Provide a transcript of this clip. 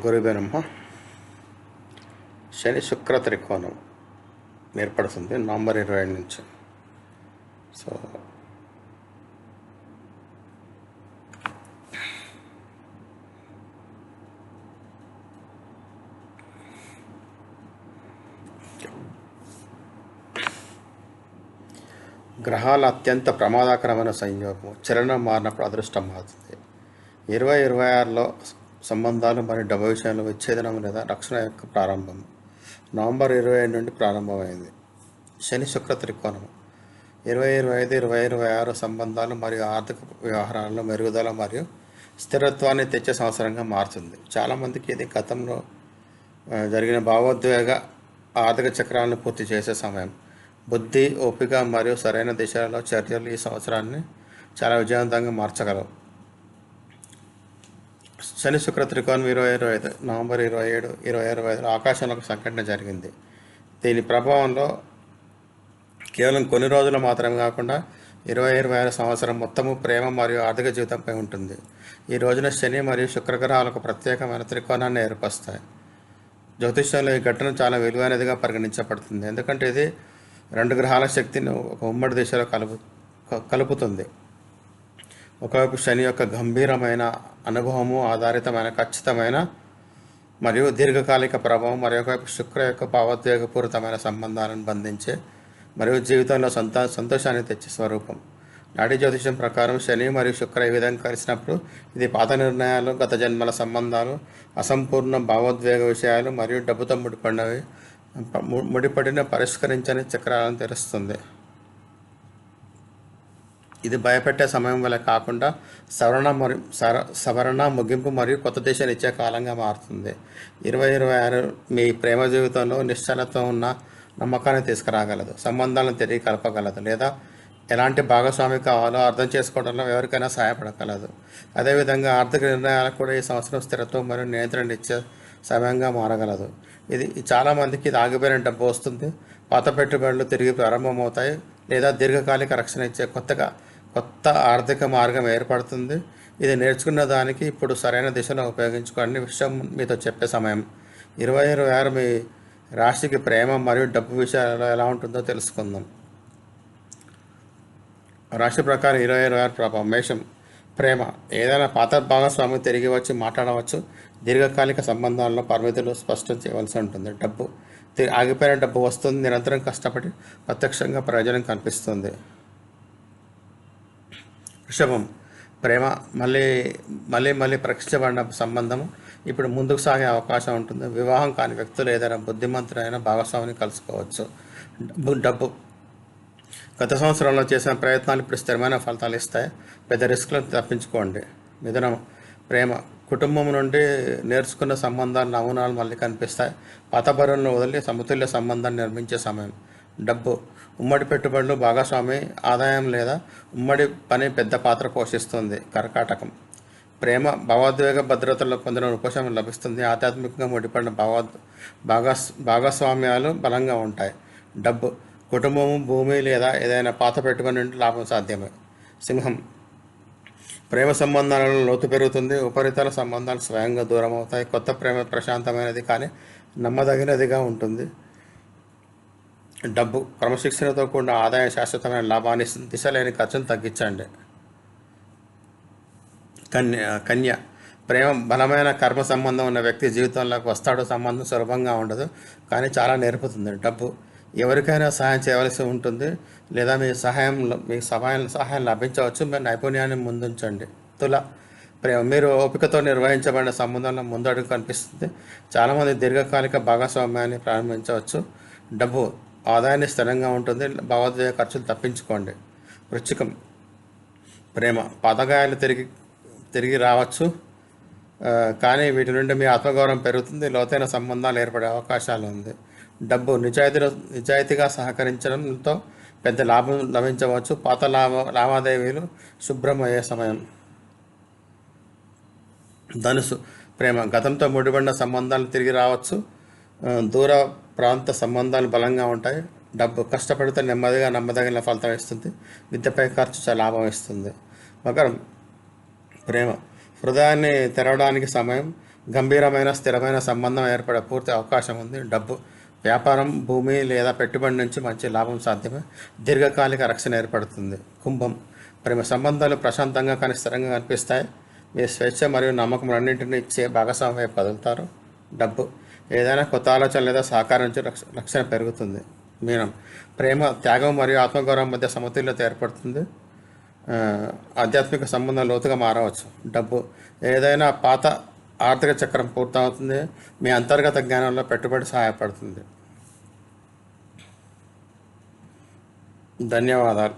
గురువే నమః. శని శుక్ర త్రికోణం ఏర్పడుతుంది నవంబర్ 25 నుంచి. సో గ్రహాల అత్యంత ప్రమాదకరమైన సంయోగం చలనం మారినప్పుడు అదృష్టం మారుతుంది. 2026లో సంబంధాలు మరియు డబ్బు విషయంలో విచ్ఛేదనం లేదా రక్షణ యొక్క ప్రారంభం నవంబర్ 25 నుండి ప్రారంభమైంది. శని శుక్ర త్రికోణం 2025, 2026 సంబంధాలు మరియు ఆర్థిక వ్యవహారాల్లో మెరుగుదల మరియు స్థిరత్వాన్ని తెచ్చే సంవత్సరంగా మారుతుంది. చాలామందికి ఇది గతంలో జరిగిన భావోద్వేగ ఆర్థిక చక్రాలను పూర్తి చేసే సమయం. బుద్ధి, ఓపిక మరియు సరైన దిశలో చర్యలు ఈ సంవత్సరాన్ని చాలా విజయవంతంగా మార్చగలవు. శని శుక్ర త్రికోణం 2025 నవంబర్ 27, 2025 ఆకాశంలో ఒక సంఘటన జరిగింది. దీని ప్రభావంలో కేవలం కొన్ని రోజులు మాత్రమే కాకుండా 2026 సంవత్సరం మొత్తము ప్రేమ మరియు ఆర్థిక జీవితంపై ఉంటుంది. ఈ రోజున శని మరియు శుక్రగ్రహాలకు ప్రత్యేకమైన త్రికోణాన్ని ఏర్పరుస్తాయి. జ్యోతిష్యంలో ఈ ఘటన చాలా విలువైనదిగా పరిగణించబడుతుంది, ఎందుకంటే ఇది రెండు గ్రహాల శక్తిని ఒక ఉమ్మడి దిశలో కలుపుతుంది. ఒకవైపు శని యొక్క గంభీరమైన అనుభవము ఆధారితమైన ఖచ్చితమైన మరియు దీర్ఘకాలిక ప్రభావం, మరొకవైపు శుక్ర యొక్క భావోద్వేగపూరితమైన సంబంధాలను బంధించే మరియు జీవితంలో సంతోషాన్ని తెచ్చే స్వరూపం. నాడీ జ్యోతిషం ప్రకారం శని మరియు శుక్ర ఈ విధంగా కలిసినప్పుడు ఇది పాత నిర్ణయాలు, గత జన్మల సంబంధాలు, అసంపూర్ణ భావోద్వేగ విషయాలు మరియు డబ్బుతో ముడిపడిన పరిష్కరించని చక్రాలను తెరుస్తుంది. ఇది భయపెట్టే సమయం వల్ల కాకుండా సవరణ ముగింపు మరియు కొత్త దిశను ఇచ్చే కాలంగా మారుతుంది. 2026 మీ ప్రేమ జీవితంలో నిశ్చలత్వం ఉన్న నమ్మకాన్ని తీసుకురాగలదు, సంబంధాలను తిరిగి కలపగలదు, లేదా ఎలాంటి భాగస్వామి కావాలో అర్థం చేసుకోవడంలో ఎవరికైనా సహాయపడగలదు. అదేవిధంగా ఆర్థిక నిర్ణయాలకు కూడా ఈ సంవత్సరం స్థిరత్వం మరియు నియంత్రణ ఇచ్చే సమయంగా మారగలదు. ఇది చాలామందికి ఇది ఆగిపోయిన డబ్బు వస్తుంది, పాత పెట్టుబడులు తిరిగి ప్రారంభమవుతాయి, లేదా దీర్ఘకాలిక రక్షణ ఇచ్చే కొత్త ఆర్థిక మార్గం ఏర్పడుతుంది. ఇది నేర్చుకున్న దానికి ఇప్పుడు సరైన దిశలో ఉపయోగించుకోండి విషయం మీతో చెప్పే సమయం. 2026 మీ రాశికి ప్రేమ మరియు డబ్బు విషయాలలో ఎలా ఉంటుందో తెలుసుకుందాం. రాశి ప్రకారం 2026 ప్రభావం. మేషం. ప్రేమ. ఏదైనా పాత భాగస్వామి తిరిగి వచ్చి మాట్లాడవచ్చు. దీర్ఘకాలిక సంబంధాల్లో పరిమితులు స్పష్టం చేయవలసి ఉంటుంది. డబ్బు. ఆగిపోయిన డబ్బు వస్తుంది, నిరంతరం కష్టపడి ప్రత్యక్షంగా ప్రయోజనం కనిపిస్తుంది. వృషభం. ప్రేమ. మళ్ళీ పరీక్షించబడిన సంబంధము ఇప్పుడు ముందుకు సాగే అవకాశం ఉంటుంది. వివాహం కాని వ్యక్తులు ఏదైనా బుద్ధిమంతులైన భాగస్వామిని కలుసుకోవచ్చు. డబ్బు. గత సంవత్సరంలో చేసిన ప్రయత్నాలు ఇప్పుడు స్థిరమైన ఫలితాలు ఇస్తాయి. పెద్ద రిస్క్లను తప్పించుకోండి. మిథునం. ప్రేమ. కుటుంబం నుండి నేర్చుకున్న సంబంధాల నమూనాలు మళ్ళీ కనిపిస్తాయి. పాత బరువులను వదిలి సమతుల్య సంబంధాన్ని నిర్మించే సమయం. డబ్బు. ఉమ్మడి పెట్టుబడులు, భాగస్వామి ఆదాయం లేదా ఉమ్మడి పని పెద్ద పాత్ర పోషిస్తుంది. కర్కాటకం. ప్రేమ. భావోద్వేగ భద్రతలో పొందిన ఉపశమనం లభిస్తుంది. ఆధ్యాత్మికంగా ముడిపడిన భాగస్వామ్యాలు బలంగా ఉంటాయి. డబ్బు. కుటుంబము, భూమి లేదా ఏదైనా పాత పెట్టుబడి నుండి లాభం సాధ్యమే. సింహం. ప్రేమ సంబంధాలలో లోతు పెరుగుతుంది. ఉపరితల సంబంధాలు స్వయంగా దూరం అవుతాయి. కొత్త ప్రేమ ప్రశాంతమైనది కానీ నమ్మదగినదిగా ఉంటుంది. డబ్బు. క్రమశిక్షణతో కూడిన ఆదాయం శాశ్వతమైన లాభాన్ని దిశ లేని ఖర్చును తగ్గించండి. కన్య. ప్రేమ. బలమైన కర్మ సంబంధం ఉన్న వ్యక్తి జీవితంలోకి వస్తాడు. సంబంధం సులభంగా ఉండదు, కానీ చాలా నేర్పుతుంది. డబ్బు. ఎవరికైనా సహాయం చేయవలసి ఉంటుంది, లేదా మీ సహాయం లభించవచ్చు. మీరు నైపుణ్యాన్ని ముందుంచండి. తుల. ప్రేమ. మీరు ఓపికతో నిర్వహించబడిన సంబంధంలో ముందడుగు కనిపిస్తుంది. చాలామంది దీర్ఘకాలిక భాగస్వామ్యాన్ని ప్రారంభించవచ్చు. డబ్బు. ఆదాయాన్ని స్థిరంగా ఉంటుంది. భావోద్వేగ ఖర్చులు తప్పించుకోండి. వృశ్చికం. ప్రేమ. పాతగాయాలు తిరిగి రావచ్చు, కానీ వీటి నుండి మీ ఆత్మగౌరవం పెరుగుతుంది. లోతైన సంబంధాలు ఏర్పడే అవకాశాలు ఉంది. డబ్బు. నిజాయితీగా సహకరించడంతో పెద్ద లాభం లభించవచ్చు. పాత లావాదేవీలు శుభ్రమయ్యే సమయం. ధనుసు. ప్రేమ. గతంతో ముడిపడిన సంబంధాలు తిరిగి రావచ్చు. దూర ప్రాంత సంబంధాలు బలంగా ఉంటాయి. డబ్బు. కష్టపడితే నెమ్మదిగా నమ్మదగిన ఫలితం ఇస్తుంది. విద్యపై ఖర్చు లాభం ఇస్తుంది. మకరం. ప్రేమ. హృదయాన్ని తెరవడానికి సమయం. గంభీరమైన స్థిరమైన సంబంధం ఏర్పడే పూర్తి అవకాశం ఉంది. డబ్బు, వ్యాపారం, భూమి లేదా పెట్టుబడి నుంచి మంచి లాభం సాధ్యమే. దీర్ఘకాలిక రక్షణ ఏర్పడుతుంది. కుంభం, ప్రేమ సంబంధాలు ప్రశాంతంగా కానీ స్థిరంగా కనిపిస్తాయి. మీ స్వేచ్ఛ మరియు నమ్మకం రెండింటిని ఇచ్చే భాగస్వామి వైపు కదులుతారు. డబ్బు, ఏదైనా కొత్త ఆలోచన లేదా సహకారం నుంచి రక్షణ పెరుగుతుంది. మీనం, ప్రేమ, త్యాగం మరియు ఆత్మగౌరవం మధ్య సమతుల్యత ఏర్పడుతుంది. ఆధ్యాత్మిక సంబంధం లోతుగా మారవచ్చు. డబ్బు, ఏదైనా పాత ఆర్థిక చక్రం పూర్తవుతుంది. మీ అంతర్గత జ్ఞానంలో పెట్టుబడి సహాయపడుతుంది. ధన్యవాదాలు.